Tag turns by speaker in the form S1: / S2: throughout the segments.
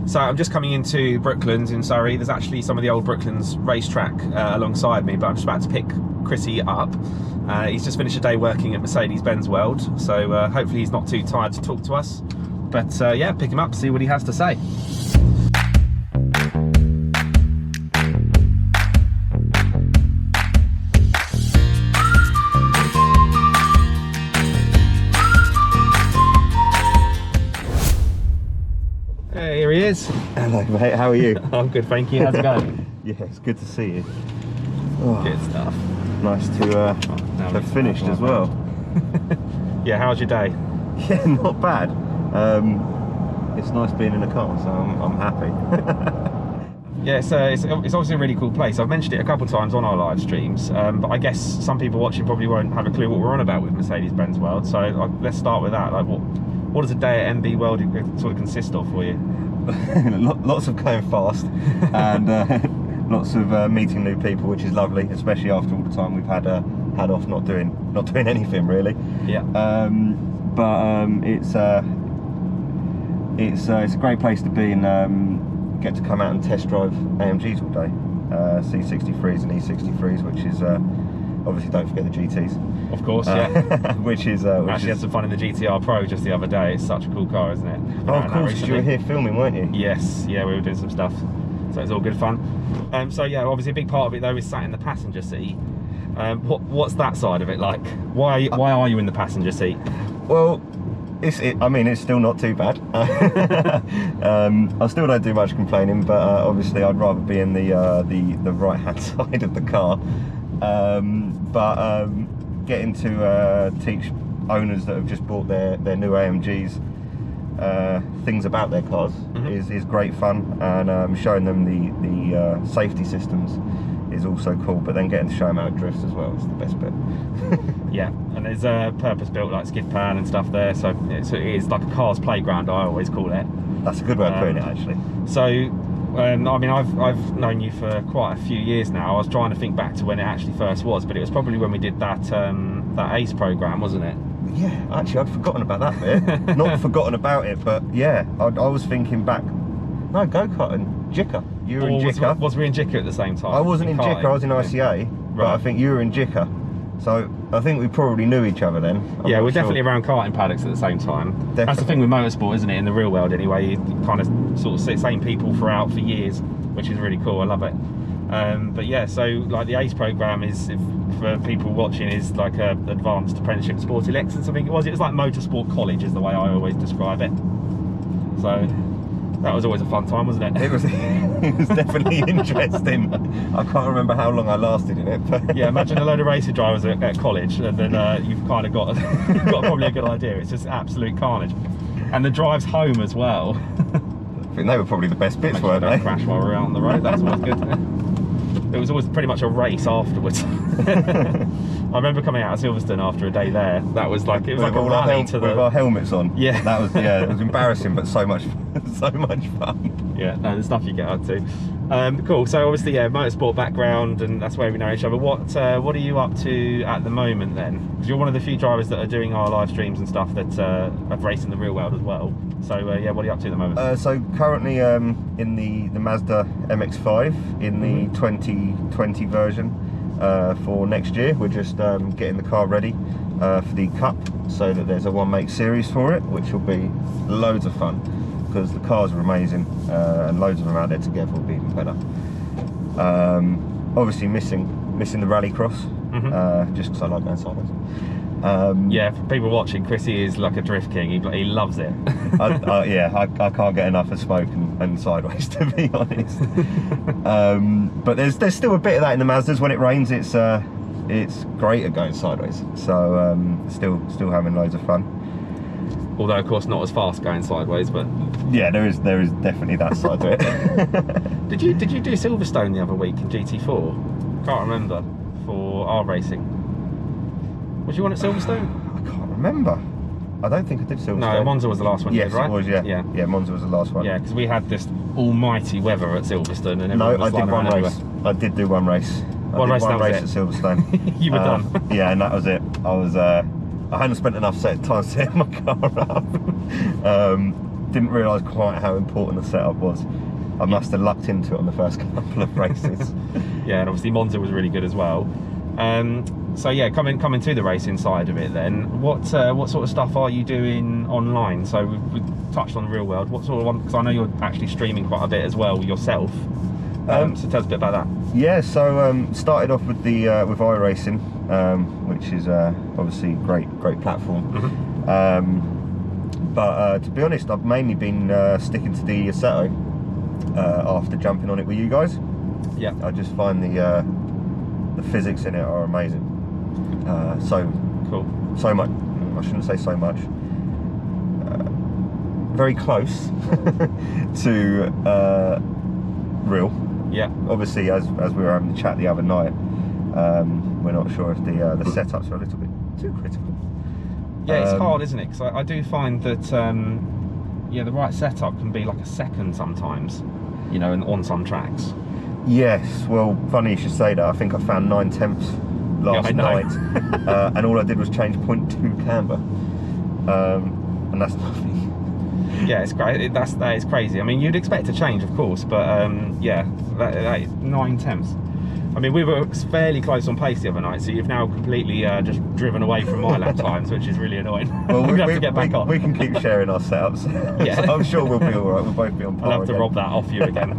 S1: So I'm just coming into Brooklands in Surrey. There's actually some of the old Brooklands racetrack alongside me, but I'm just about to pick Chrissy up. He's just finished a day working at Mercedes-Benz World, so hopefully he's not too tired to talk to us. But yeah, pick him up, see what he has to say. Here he is.
S2: Hello mate, how are you?
S1: I'm good, thank you. How's it going?
S2: Yeah, it's good to see you. Oh,
S1: good stuff.
S2: Nice to have finished as well.
S1: Yeah, how's your day?
S2: Yeah, not bad. It's nice being in a car, so I'm happy.
S1: Yeah, it's obviously a really cool place. I've mentioned it a couple of times on our live streams, but I guess some people watching probably won't have a clue what we're on about with Mercedes-Benz World. So let's start with that. Like, what does a day at MB World sort of consist of for you?
S2: Lots of going fast and lots of meeting new people, which is lovely, especially after all the time we've had off not doing anything really.
S1: Yeah.
S2: It's a great place to be and get to come out and test drive AMGs all day, C63s and E63s, which is obviously don't forget the GTs.
S1: Of course, yeah.
S2: which is
S1: actually had some fun in the GTR Pro just the other day. It's such a cool car, isn't it?
S2: Oh, of course, because you were here filming, weren't you?
S1: Yes, yeah, we were doing some stuff, so it's all good fun. So yeah, obviously a big part of it though is sat in the passenger seat. What's that side of it like? Why are you in the passenger seat?
S2: Well, I mean, it's still not too bad. I still don't do much complaining, but obviously I'd rather be in the right hand side of the car. Getting to teach owners that have just bought their new AMGs things about their cars is great fun, and showing them the safety systems is also cool, but then getting to show them how it drifts as well is the best bit.
S1: Yeah, and there's a purpose-built like skid pan and stuff there, so it is like a car's playground, I always call it.
S2: That's a good way of putting it, actually.
S1: So I mean, I've known you for quite a few years now. I was trying to think back to when it actually first was, but it was probably when we did that ACE program, wasn't it?
S2: Yeah, actually I'd forgotten about that bit. Not forgotten about it, but yeah, I was thinking back. No, go-karting, Jicker. You were in Jicker.
S1: Was we in Jicker at the same time?
S2: I wasn't in Jicker, I was in ICA, but I think you were in Jicker. So I think we probably knew each other then.
S1: Yeah, we're definitely around karting paddocks at the same time. Definitely. That's the thing with motorsport, isn't it? In the real world anyway, you kind of sort of see the same people throughout for years, which is really cool, I love it. But yeah, so like the ACE program is, for people watching, is like a advanced apprenticeship sporting excellence, I think it was. It was like motorsport college is the way I always describe it. So that was always a fun time, wasn't it?
S2: It was definitely interesting. I can't remember how long I lasted in it. But
S1: yeah, imagine a load of racing drivers at college, and then you've kind of got probably a good idea. It's just absolute carnage. And the drives home as well.
S2: I think they were probably the best bits, weren't they?
S1: Crash while we were out on the road, that's always good. It was always pretty much a race afterwards. I remember coming out of Silverstone after a day there. That was like, it was like a rally
S2: with our helmets on.
S1: Yeah.
S2: That was, yeah, it was embarrassing, but so much fun.
S1: Yeah, no, the stuff you get up to. Cool. So obviously, yeah, motorsport background, and that's where we know each other. What are you up to at the moment then? Because you're one of the few drivers that are doing our live streams and stuff that have raced in the real world as well. So yeah, what are you up to at the moment?
S2: So currently in the Mazda MX-5 in the 2020 version for next year. We're just getting the car ready for the Cup, so that there's a one-make series for it, which will be loads of fun, because the cars are amazing, and loads of them out there together will be even better. Obviously missing the rallycross, just because I like going sideways.
S1: Yeah, for people watching, Chrissy is like a drift king. He loves it.
S2: Yeah, I can't get enough of smoke and sideways, to be honest. But there's still a bit of that in the Mazdas. When it rains, it's great at going sideways. So still having loads of fun.
S1: Although of course not as fast going sideways, but
S2: yeah, there is definitely that side to it.
S1: Did you do Silverstone the other week in GT4? Can't remember, for our racing. Was you on at Silverstone?
S2: I can't remember. I don't think I did Silverstone.
S1: No, Monza was the last one.
S2: Yes,
S1: you did, right?
S2: It was. Yeah, Monza was the last one.
S1: Yeah, because we had this almighty weather at Silverstone, and
S2: no, I did one race. I did do one race.
S1: One race
S2: at Silverstone.
S1: You were done.
S2: Yeah, and that was it. I hadn't spent enough time setting my car up. didn't realise quite how important the setup was. I must have lucked into it on the first couple of races.
S1: Yeah, and obviously Monza was really good as well. So yeah, coming to the racing side of it then, what sort of stuff are you doing online? So we've touched on the real world. What sort of one? Because I know you're actually streaming quite a bit as well yourself. So tell us a bit about that.
S2: Yeah, so started off with the with iRacing, which is obviously great platform. But to be honest, I've mainly been sticking to the Assetto after jumping on it with you guys.
S1: Yeah,
S2: I just find the physics in it are amazing. So
S1: cool.
S2: So much. I shouldn't say so much. Very close to real.
S1: Yeah.
S2: Obviously, as we were having the chat the other night, we're not sure if the setups are a little bit too critical.
S1: Yeah, it's hard, isn't it? Because I do find that yeah, the right setup can be like a second sometimes, you know, on some tracks.
S2: Yes, well, funny you should say that. I think I found 9/10 last night, and all I did was change 0.2 camber, and that's nothing.
S1: Yeah, it's great. That is crazy. I mean, you'd expect a change, of course, but yeah, that 9/10. I mean, we were fairly close on pace the other night, so you've now completely just driven away from my lap times, which is really annoying.
S2: Well,
S1: we have to get back on.
S2: We can keep sharing our setups.
S1: Yeah.
S2: So I'm sure we'll be all right. We'll both be on par.
S1: I'll have to
S2: again.
S1: rob that off you again.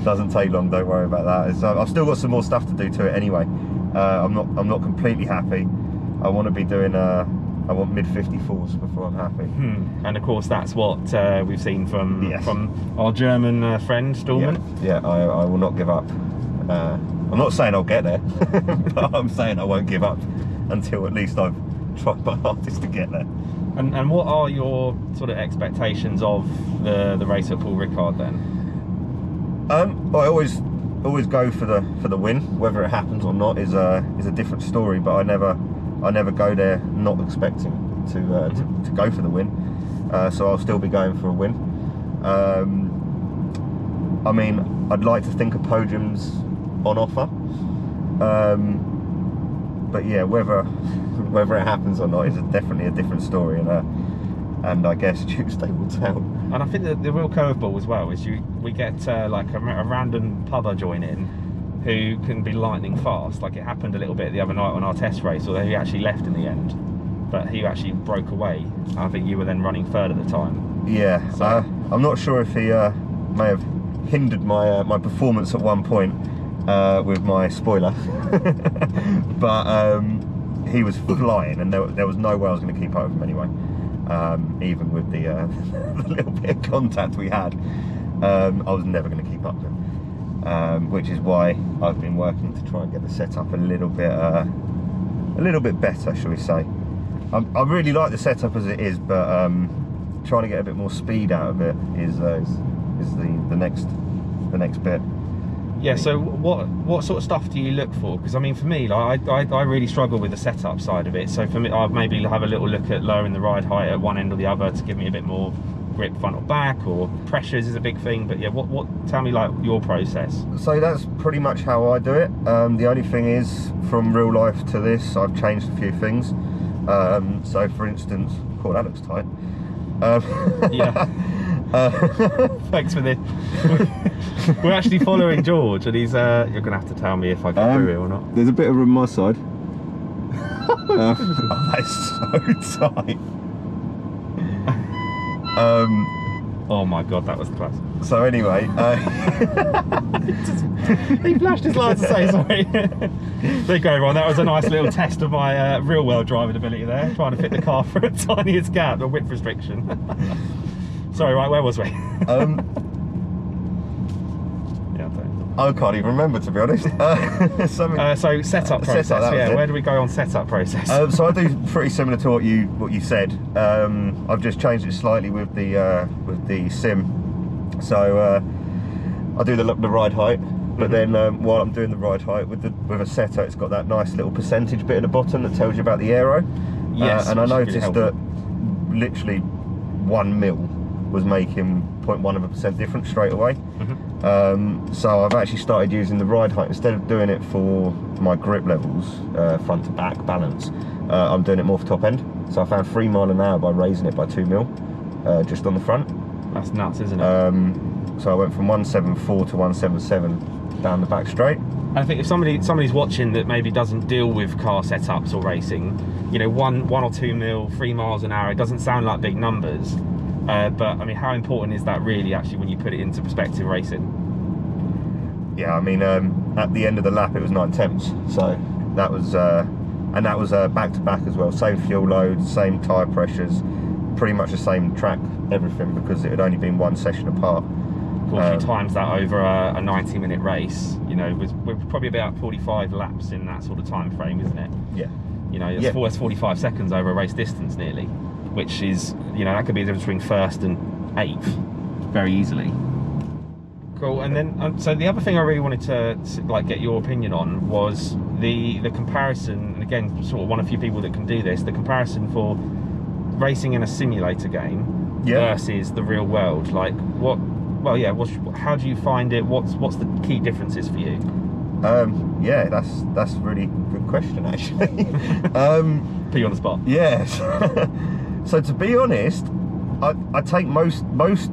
S2: Doesn't take long. Don't worry about that. I've still got some more stuff to do to it anyway. I'm not completely happy. I want to be doing I want mid 54s before I'm happy.
S1: And of course, that's what we've seen from our German friend Stallman.
S2: Yeah, I will not give up. I'm not saying I'll get there, but I'm saying I won't give up until at least I've tried my hardest to get there.
S1: And what are your sort of expectations of the race at Paul Ricard then?
S2: I always go for the win. Whether it happens or not is a different story. But I never go there not expecting to go for the win. So I'll still be going for a win. I mean, I'd like to think a podium's on offer. But yeah, whether it happens or not is definitely a different story, and I guess Tuesday will tell. And
S1: I think that the real curveball as well is we get like a random pubber join in who can be lightning fast. Like it happened a little bit the other night on our test race, although he actually left in the end, but he actually broke away. I think you were then running third at the time.
S2: Yeah, so I'm not sure if he may have hindered my performance at one point with my spoiler, but he was flying, and there was no way I was going to keep up with him anyway. Even with the little bit of contact we had, I was never going to keep up with him, which is why I've been working to try and get the setup a little bit better, shall we say. I really like the setup as it is, but trying to get a bit more speed out of it is the next bit.
S1: Yeah, so what sort of stuff do you look for? Because I mean, for me, like, I really struggle with the setup side of it. So for me, I'll maybe have a little look at lowering the ride height at one end or the other to give me a bit more grip front or back, or pressures is a big thing. But yeah, tell me like your process.
S2: So that's pretty much how I do it. The only thing is, from real life to this, I've changed a few things. So for instance, cool, that looks tight.
S1: Yeah. Thanks for this. We're actually following George, and he's you're gonna have to tell me if I get through it or not.
S2: There's a bit of room on my side. Oh, that's so tight.
S1: Oh my god, that was class.
S2: So anyway,
S1: he flashed his lights to say sorry. There you go, everyone. That was a nice little test of my real world driving ability there, trying to fit the car for a tiniest gap, a width restriction. Sorry, right, where was we?
S2: I can't even remember, to be honest.
S1: So setup process. Yeah, where do we go on setup process?
S2: So I do pretty similar to what you said. I've just changed it slightly with the sim. So I do the ride height, but then while I'm doing the ride height with Assetto, it's got that nice little percentage bit at the bottom that tells you about the aero.
S1: Yes,
S2: and I noticed that literally 1 mil was making 0.1% difference straight away. So I've actually started using the ride height instead of doing it for my grip levels, front to back balance. I'm doing it more for top end. So I found 3 miles an hour by raising it by 2 mil. just on the front.
S1: That's nuts, isn't it?
S2: So I went from 174 to 177 down the back straight.
S1: I think if somebody's watching that maybe doesn't deal with car setups or racing, you know, 1 or 2 mil, 3 miles an hour, it doesn't sound like big numbers, but I mean, how important is that really actually when you put it into perspective racing?
S2: Yeah, I mean, at the end of the lap it was 9/10, so that was and that was back to back as well, same fuel load, same tyre pressures, pretty much the same track, everything, because it had only been one session apart.
S1: Of course, you times that over a 90-minute race, you know, we're probably about 45 laps in that sort of time frame, isn't it?
S2: Yeah.
S1: You know, it's 45 seconds over a race distance nearly, which is, you know, that could be the difference between first and 8th very easily. Cool. And then, so the other thing I really wanted to like get your opinion on was the comparison, and again, sort of one of the few people that can do this, the comparison for racing in a simulator game versus the real world. Like, how do you find it? What's the key differences for you?
S2: Yeah, that's a really good question, actually.
S1: Put you on the spot.
S2: Yes. So to be honest, I take most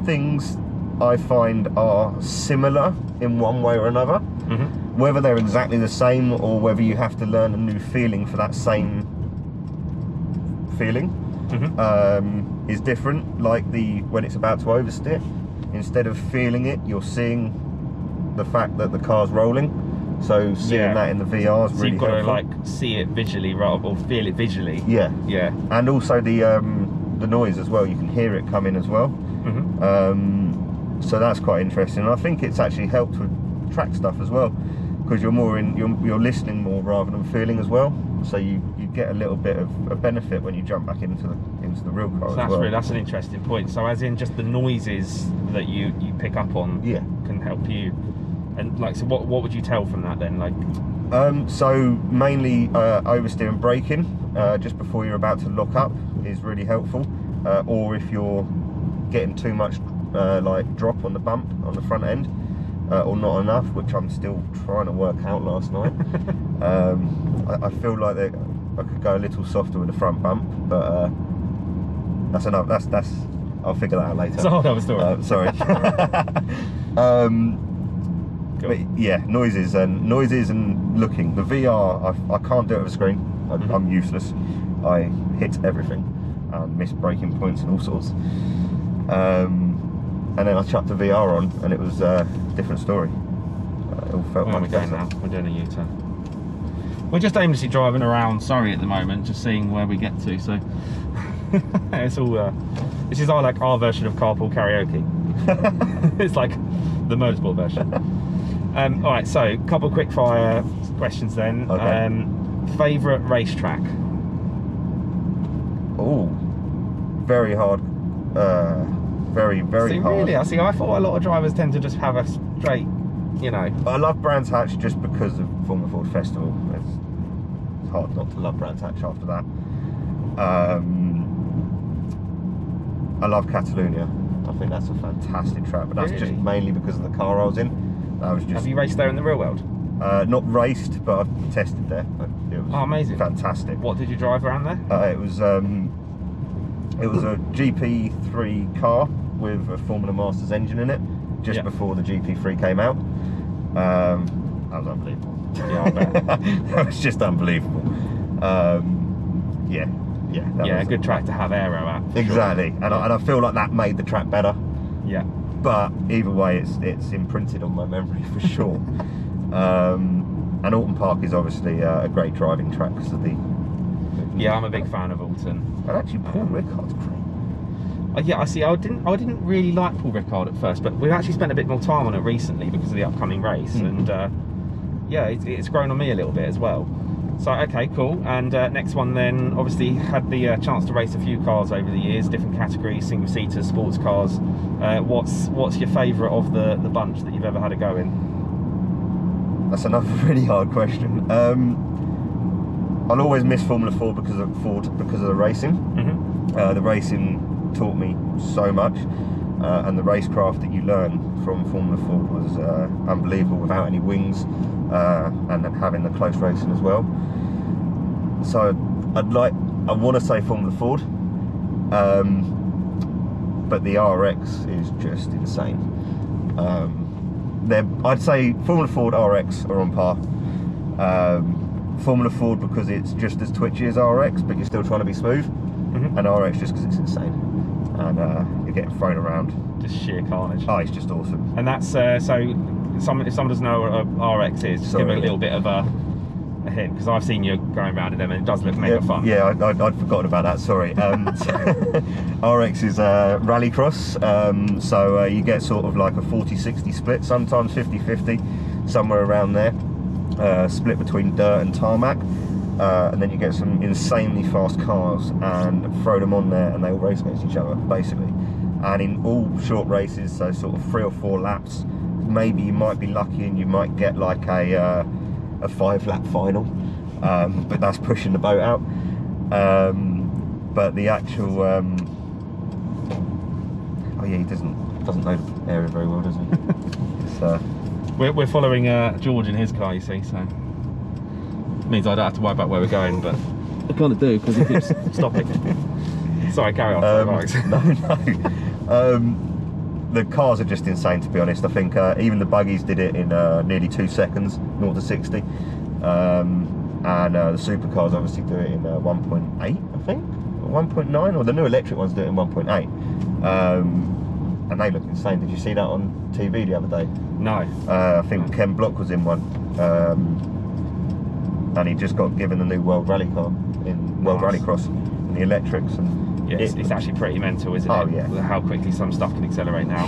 S2: things I find are similar in one way or another. Mm-hmm. Whether they're exactly the same or whether you have to learn a new feeling for that same feeling, mm-hmm.
S1: is
S2: different. Like when it's about to oversteer, instead of feeling it, you're seeing the fact that the car's rolling. So seeing that in the VR is really helpful. So you've got to like see it visually or feel it visually. Yeah. Yeah. And also the noise as well. You can hear it come in as well. Mm-hmm. So that's quite interesting. And I think it's actually helped with track stuff as well, because you're listening more rather than feeling as well. So you get a little bit of a benefit when you jump back into the real car. So
S1: that's an interesting point. So as in just the noises that you pick up on can help you. And like, so what would you tell from that then? Like,
S2: so mainly oversteer and braking just before you're about to lock up is really helpful. Or if you're getting too much like drop on the bump on the front end, or not enough, which I'm still trying to work out last night. I feel like I could go a little softer with the front bump, but that's enough. That's I'll figure that out later.
S1: It's a whole other story.
S2: Sorry.
S1: Cool.
S2: But yeah, noises and looking. The VR, I can't do it with a screen. I'm useless. I hit everything and miss braking points and all sorts. And then I chucked the VR on, and it was a different story. It all felt much better.
S1: Now? We're doing a U-turn. We're just aimlessly driving around Surrey at the moment, just seeing where we get to. So it's all. This is our version of carpool karaoke. It's like the motorsport version. All right, so a couple of quick fire questions then.
S2: Okay.
S1: Favourite racetrack?
S2: Oh, very hard. Very hard.
S1: Really, I thought a lot of drivers tend to just have a straight, you know.
S2: I love Brands Hatch just because of Formula Ford Festival. It's hard not to love Brands Hatch after that. I love Catalonia. I think that's a fantastic track, but that's just mainly because of the car I was in.
S1: Have you raced there in the real world?
S2: Not raced, but I've tested there. It was
S1: amazing.
S2: Fantastic.
S1: What did you drive around there?
S2: It was a GP3 car with a Formula Masters engine in it, just before the GP3 came out. That was unbelievable. Yeah, I bet. That was just unbelievable. A good track to have aero at. Exactly, sure. And I feel like that made the track better. Yeah. But either way, it's imprinted on my memory for sure. And Alton Park is obviously a great driving track because of the. Yeah, I'm a big fan of Alton. And actually, Paul Ricard's great. Yeah, I see. I didn't really like Paul Ricard at first, but we've actually spent a bit more time on it recently because of the upcoming race, and it's grown on me a little bit as well. So okay, cool. And next one then, obviously had the chance to race a few cars over the years, different categories, single seaters, sports cars. What's your favourite of the bunch that you've ever had a go in? That's another really hard question. I'll always miss Formula Ford because of the racing. Mm-hmm. The racing taught me so much, and the racecraft that you learn from Formula Ford was unbelievable without any wings, and then having the close racing as well. So I want to say Formula Ford. but the RX is just insane. I'd say Formula Ford RX are on par. Formula Ford because it's just as twitchy as RX, but you're still trying to be smooth, and RX just because it's insane, and you're getting thrown around.
S1: Just sheer carnage.
S2: Oh, it's just awesome.
S1: And that's so. If someone doesn't know what a RX is, just give it a little bit of a hint, because I've seen you going around in them and it does look mega fun.
S2: Yeah, I'd forgotten about that, sorry. RX is rallycross, so you get sort of like a 40-60 split, sometimes 50-50, somewhere around there, split between dirt and tarmac, and then you get some insanely fast cars and throw them on there and they all race against each other, basically. And in all short races, so sort of 3 or 4 laps, maybe you might be lucky and you might get like a 5-lap final, but that's pushing the boat out. But the actual oh yeah, he doesn't know the area very well, does he? So
S1: we're following George in his car, you see, so it means I don't have to worry about where we're going, but I kind of do because he keeps stopping. Sorry, carry on. The cars are just insane, to be honest. I think even the buggies did it in nearly 2 seconds, 0 to 60, and the supercars obviously do it in 1.8, I think, or 1.9, or the new electric ones do it in 1.8, and they look insane. Did you see that on TV the other day? No.
S2: I think Ken Block was in one, and he just got given the new World Rally car in World Rallycross, and the electrics, and
S1: yeah, it's actually pretty mental, isn't it?
S2: Oh yeah.
S1: How quickly some stuff can accelerate now.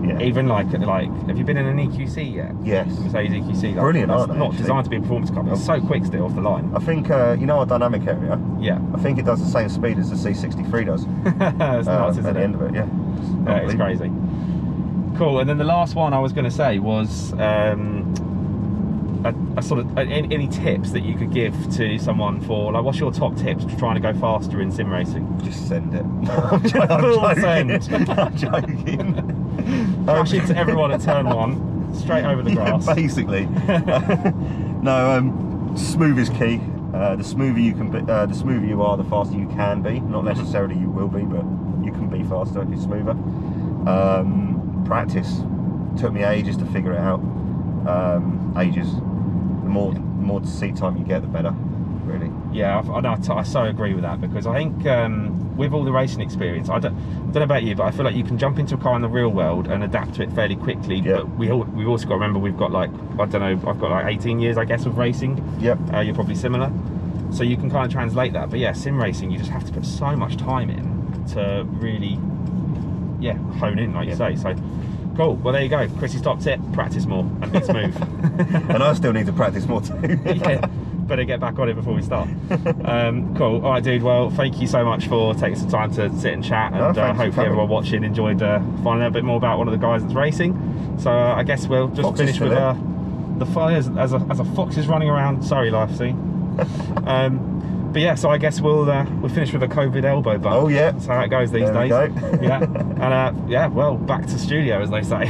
S2: Yeah.
S1: Even like, have you been in an EQC yet?
S2: Yes.
S1: Mercedes EQC.
S2: Brilliant, aren't they?
S1: Not designed to be a performance car, but it's so quick still off the line.
S2: I think you know our dynamic area.
S1: Yeah.
S2: I think it does the same speed as the C63 does.
S1: It's nuts, isn't
S2: at
S1: it?
S2: the end of it, yeah.
S1: It's crazy. Cool. And then the last one I was going to say was a sort of any tips that you could give to someone for, like, what's your top tips for trying to go faster in sim racing?
S2: Just send it.
S1: I'm joking. Crash into everyone at turn 1, straight over the grass.
S2: Yeah, basically. No, smooth is key. The smoother you can be, the smoother you are, the faster you can be. Not necessarily you will be, but you can be faster if you're smoother. Practice. Took me ages to figure it out. Ages. The more seat time you get, the better, really.
S1: Yeah, I so agree with that, because I think with all the racing experience, I don't know about you, but I feel like you can jump into a car in the real world and adapt to it fairly quickly.
S2: Yep.
S1: But we've also got to remember we've got, like, I don't know, I've got like 18 years, I guess, of racing.
S2: Yep.
S1: You're probably similar, so you can kind of translate that. But yeah, sim racing, you just have to put so much time in to really, yeah, hone in, like you say. So. Cool, well there you go, Chrissy's top tip, practice more and be smooth.
S2: And I still need to practice more too.
S1: Yeah, better get back on it before we start. Cool, alright dude, well thank you so much for taking some time to sit and chat, and hopefully everyone watching enjoyed finding out a bit more about one of the guys that's racing. So I guess we'll just finish with the fires as a fox is running around. Sorry life, see. But yeah, so I guess we'll finish with a COVID elbow bump.
S2: Oh yeah,
S1: that's how it goes these days. Yeah, and yeah, well, back to studio, as they say.